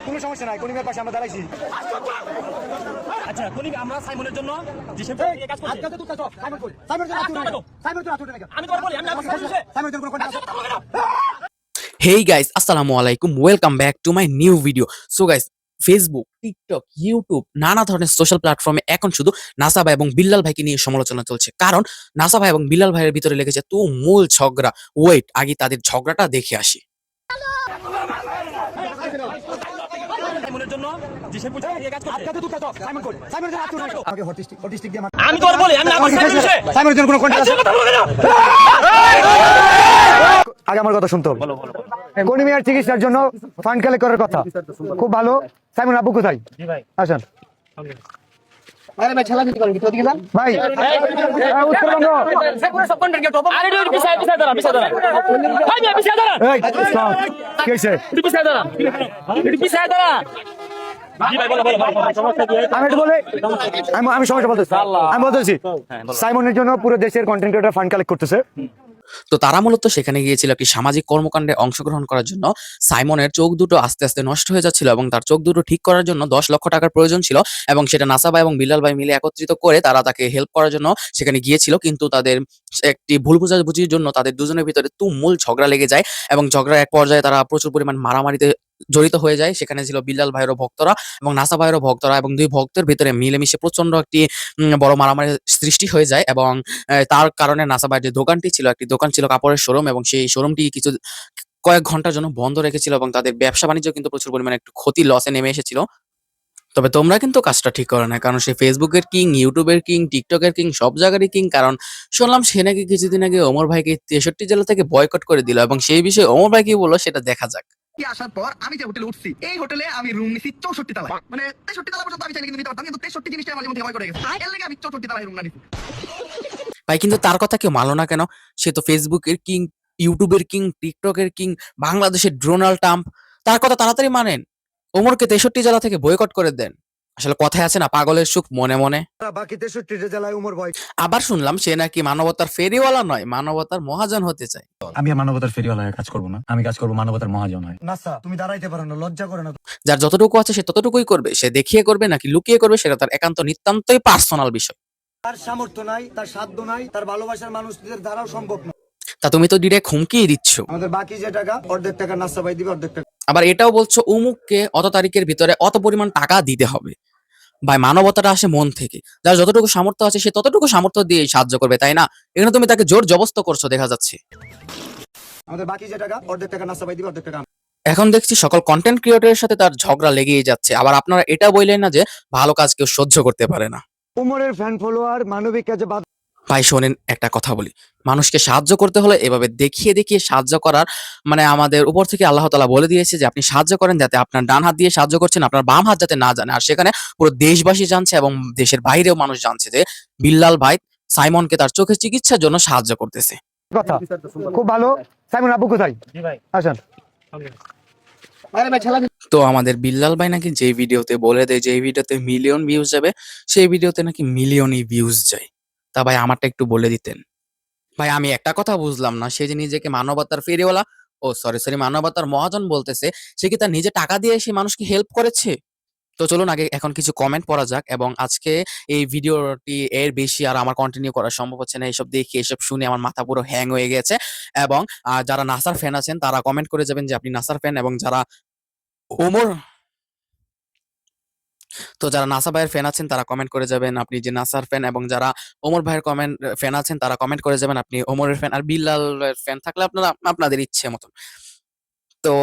কোনো সমস্যা নাই, কলিমের পাশে আমরা দাঁড়াইছি। আচ্ছা কলিম আমরা সাইমনের জন্য যে সে কাজ করছে আজকে তো কাজ সাইমন কই সাইমন তো আতুরে সাইমন তো আতুরে আমি তো বলি আমি আপনার সাথে সাইমন কোনো contact Hey guys, assalamu alaikum. Welcome back to my new video. So guys, Facebook, TikTok, YouTube নানা ধরনের সোশ্যাল প্ল্যাটফর্মে এখন শুধু নাসা ভাই এবং বিল্লাল ভাইকে নিয়ে সমালোচনা চলছে। কারণ নাসা ভাই এবং বিল্লাল ভাইয়ের ভিতরে লেগেছে তুমুল ঝগড়া। ওয়েট, আগে তাদের ঝগড়াটা দেখে আসি। সাইমনের জন্য যে সে কাজ করছে আজকে তো কাজ সাইমন কই সাইমন তো আতুরে আগে হটিস্টিক দিয়ে আমি তো বলি আমি আপনার সাথে সাইমনের কোনো কন্টাক্ট আগে আমার কথা শুনতো। কলিমিয়ার চিকিৎসার জন্য ফান্ড কালেক্ট করার কথা খুব ভালো। সাইমন আব্বু কোথায়? জি ভাই আসেন আরে ভাই ছেলা দিতে পারেন কি ওদিকে যান ভাই। উত্তরবঙ্গ পুরো সব কন্টেন্ট কেটে আরে একটু পিছায় দাঁড়া ভাই পিছায় দাঁড়া এই স্টপ কি হইছে? একটু পিছায় দাঁড়া জি ভাই বলো সমস্যা কি আমি একটু বলে আমি সমস্যা বলতেছি। আমি বলতেছি সাইমনের জন্য পুরো দেশের কন্টেন্ট ক্রিয়েটর ফান্ড কালেক্ট করতেছে। তো তারা মূলত সেখানে গিয়েছিল একটি সামাজিক কর্মকাণ্ডে অংশগ্রহণ করার জন্য। সাইমনের চোখ দুটো আস্তে আস্তে নষ্ট হয়ে যাচ্ছিল এবং তার চোখ দুটো ঠিক করার জন্য 10 লক্ষ টাকার প্রয়োজন ছিল এবং সেটা নাসা ভাই এবং বিল্লাল ভাই মিলে একত্রিত করে তারা তাকে হেল্প করার জন্য সেখানে গিয়েছিল। কিন্তু তাদের একটি ভুল বোঝাবুঝির জন্য তাদের দুজনের ভিতরে তুমুল ঝগড়া লেগে যায় এবং ঝগড়ার এক পর্যায়ে তারা প্রচুর পরিমাণ মারামারিতে জড়িত হয়ে যায়। সেখানে ছিল বিল্লাল ভাইয়েরও ভক্তরা এবং নাসা ভাইয়েরও ভক্তরা এবং দুই ভক্তের ভিতরে মিলেমিশে প্রচন্ড একটি বড় মারামারির সৃষ্টি হয়ে যায় এবং তার কারণে নাসা ভাইয়ের যে দোকানটি ছিল, একটি দোকান ছিল কাপড়ের শোরুম এবং সেই শোরুমটি কয়েক ঘন্টার জন্য বন্ধ রেখেছিল এবং তাদের ব্যবসা বাণিজ্য কিন্তু প্রচুর পরিমাণে একটু ক্ষতি লসে নেমে এসেছিল। তবে তোমরা কিন্তু কাজটা ঠিক করো না, কারণ সে ফেসবুকের কিং, ইউটিউবের কিং, টিকটকের কিং, সব জায়গারই কিং। কারণ শুনলাম সে নাকি কিছুদিন আগে ওমর ভাইকে 63 জেলা থেকে বয়কট করে দিল এবং সেই বিষয়ে ওমর ভাই কি বললো সেটা দেখা যাক। আসার পর আমি যে হোটেলে উঠছি এই হোটেলে আমি রুম নিছি 64 তলায়, মানে 63 তলা পর্যন্ত আমি চাইলে কিন্তু নিতে পারতাম, কিন্তু 63 জিনিসটা আমার মধ্যে ভয় করে গেছে, এর লাগি আমি 64 তলায় রুম না নিছি। ভাই কিন্তু তার কথা কেউ মানলো না কেন? সে তো ফেসবুকের কিং, ইউটিউবের কিং, টিকটকের কিং, বাংলাদেশের ডোনাল্ড ট্রাম্প। তার কথা তাড়াতাড়ি মানেন, ওমরকে 63 জেলা থেকে বয়কট করে দেন। আসলে কথায় আছে না, পাগলের সুখ মনে মনে। বাকি 63 জেলায় উমর ভাই। আবার শুনলাম সে নাকি মানবতার ফেরিওয়ালা নয়, মানবতার মহাজন হতে চায়। আমি আর মানবতার ফেরিওয়ালা হয়ে কাজ করবো না, আমি কাজ করবো মানবতার মহাজন হয়। নাসা তুমি দাঁড়াইতে পারো না, লজ্জা করে না? যার যতটুকু আছে সে ততটুকুই করবে। সে দেখিয়ে করবে নাকি লুকিয়ে করবে সেটা তার একান্ত নিতান্তই পার্সোনাল বিষয়। তার সামর্থ্য নাই, তার সাধ্য নাই, তার ভালোবাসার মানুষদের দ্বারাও সম্ভব না। তা তুমি তো ডিরেক্ট হুমকিয়ে দিচ্ছ। আমাদের বাকি যে টাকা অর্ধেক টাকা নাসা ভাই দিবে, অর্ধেক টাকা আবার এটাও বলছো অমুককে অত তারিখের ভিতরে অত পরিমাণ টাকা দিতে হবে। ভাই মানবতাটা আসে মন থেকে। যার যতটুকু সামর্থ্য আছে সে ততটুকু সামর্থ্য দিয়ে সাহায্য করবে, তাই না? এখানে তুমি তাকে জোর জবস্ত করছো দেখা যাচ্ছে। আমাদের বাকি যে টাকা অর্ধেক টাকা নাসা ভাই দিবে, অর্ধেক টাকা এখন দেখছি সকল কন্টেন্ট ক্রিয়েটরের সাথে তার ঝগড়া লেগেই যাচ্ছে। আবার আপনারা এটা বললেন না যে ভালো কাজ কেউ সহ্য করতে পারে না। উমরের ফ্যান ফলোয়ার মানবিক কাজে বাদ। ভাই শোনেন, একটা কথা বলি, মানুষকে সাহায্য করতে হলে এভাবে দেখিয়ে দেখিয়ে সাহায্য করার মানে আমাদের উপর থেকে আল্লাহ তাআলা বলে দিয়েছে যে আপনি সাহায্য করেন যাতে আপনার ডান হাত দিয়ে সাহায্য করছেন, আপনার বাম হাত যাতে না জানে। আর সেখানে পুরো দেশবাসী জানছে এবং দেশের বাইরেও মানুষ জানছে যে বিল্লাল ভাই সাইমনকে তার চোখের চিকিৎসার জন্য সাহায্য করতেছে। কথা খুব ভালো। সাইমন আব্বু কোথায়? জি ভাই আসেন আরে ভাই ছেলা তো আমাদের বিল্লাল ভাই নাকি যে ভিডিওতে বলে দেয় যে এই ভিডিওতে মিলিয়ন ভিউজ যাবে, সেই ভিডিওতে নাকি মিলিয়নই ভিউজ যায়। তা ভাই আমারটা একটু বলে দিতেন। ভাই আমি একটা কথা বুঝলাম না, সে যে নিজেকে মানবতার ফেরিওয়ালা, ও সরি মানবতার মহাজন বলতেছে, সে কি তার নিজে টাকা দিয়ে সে মানুষকে হেল্প করেছে? তো চলুন আগে এখন কিছু কমেন্ট পড়া যাক। এবং আজকে এই ভিডিওটি এর বেশি আর আমার কন্টিনিউ করা সম্ভব হচ্ছে না। এসব দেখে এসব শুনে আমার মাথা পুরো হ্যাং হয়ে গেছে। এবং যারা নাসার ফ্যান আছেন তারা কমেন্ট করে যাবেন যে আপনি নাসার ফ্যান, এবং যারা ওমর যারা নাসা ভাইয়ের ফ্যান আছেন তারা কমেন্ট করে যাবেন আপনি যে নাসার ফ্যান, এবং যারা ওমর ভাইয়ের ফ্যান আছেন তারা কমেন্ট করে যাবেন আপনি ওমরের ফ্যান। আর বিল্লালের ফ্যান থাকলে আপনারা আপনাদের ইচ্ছে মতন। তো